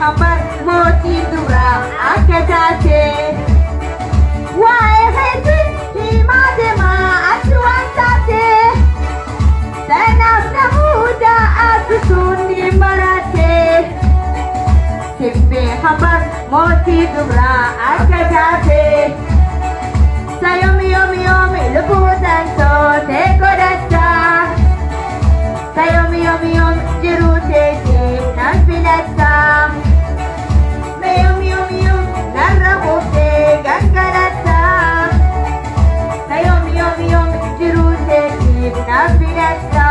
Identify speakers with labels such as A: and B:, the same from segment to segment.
A: habar mootii duraa akka taate waa'ee hedduu himaa deemaa ati waan taate sanaaf namuuda abbisuun ni marate simbee habar mootii duraa akka taate sayomi yomi yomi lubbuudhaan tootee godhatta sayomi yomi yomi jiruu teetiif nan filatta sayomi yomi yomi narra buuftee gangalatta sayomi yomi yomi jiruu teetiif nan filatta.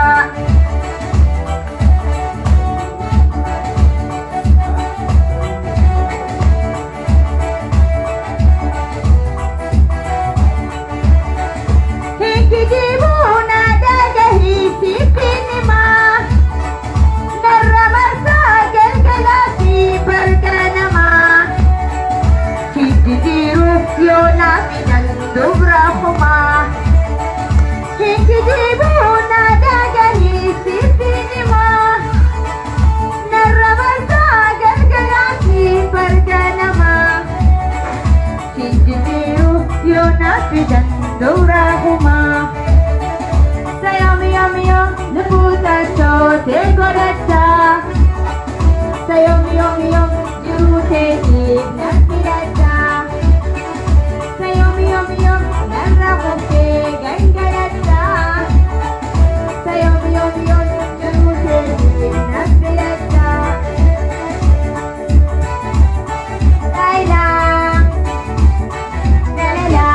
A: Sayomi yomi yomi jiruu teetiif nan filatta sayomi yomi yomi narra buuftee gangalatta sayomi yomi yomi jiruu teetiif nan filatta. Laila lalala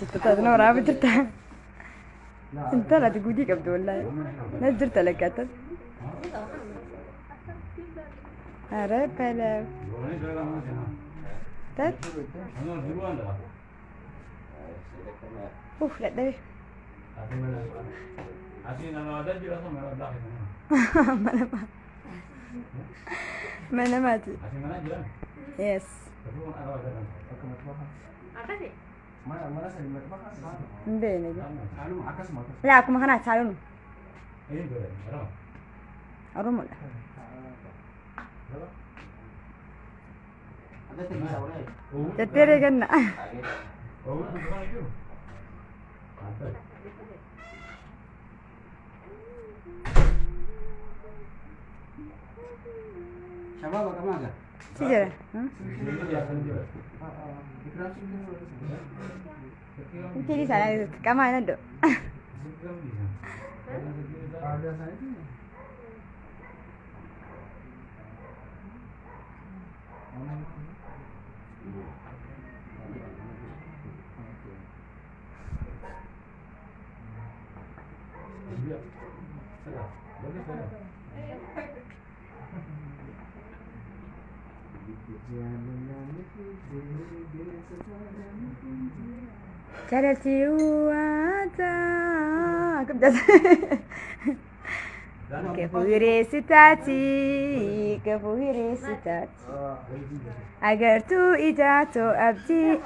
B: جتة أنا ورا بترتاح أنت لا تقولي قبل والله لا درت لك أنت أره بلا تات أوف لا ده mana mati yes bene لا aku makan aja salun arum lah tetere kan
C: شباب كمان
B: سيجرة Mungkin di sana kemana dok? Charity wata ke fuhire sitati agar tu ija to abdi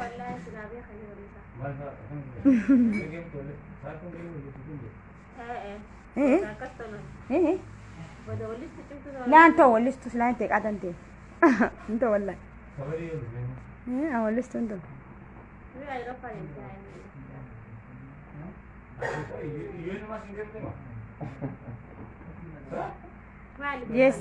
B: لا انت ولست لا انت قاعد انت والله ايه ولست انت yes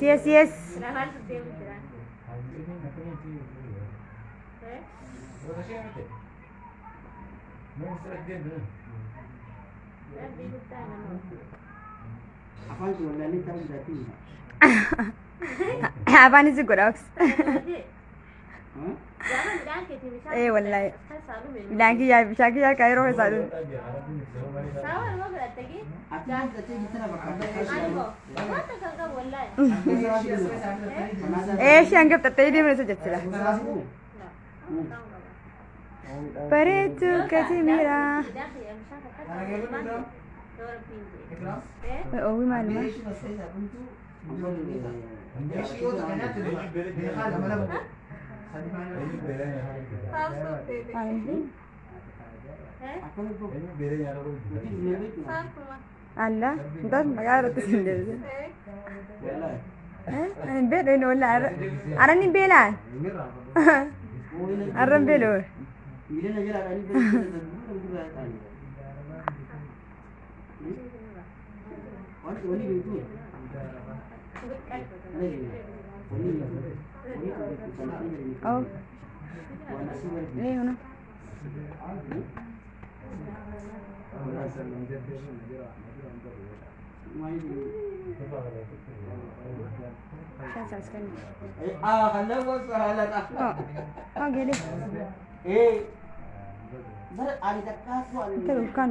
B: apaan sih godax eh wallahi bilangi ya bishaki ya kairo salu eh shangap tataydi mere se jetsila paretu katimira oh wi malma Allah, entar magara tisindel. Belo no la. Arani belan. Aran belo. Oh. Leona. Oh, gini. Itu bukan.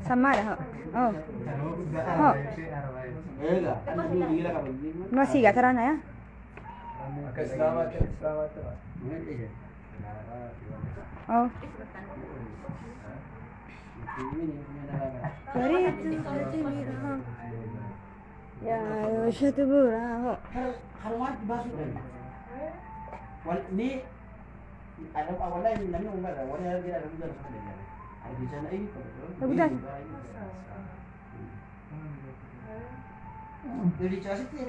B: Sama dah. Oh. Oh. Masih gak terana ya? Oh. Ya, satu bulan.
C: حرمات باسو والني انا والله لم يوم مره ولا يرجع على مدار الحمد لله اي
B: Udah.
C: Jadi cari sih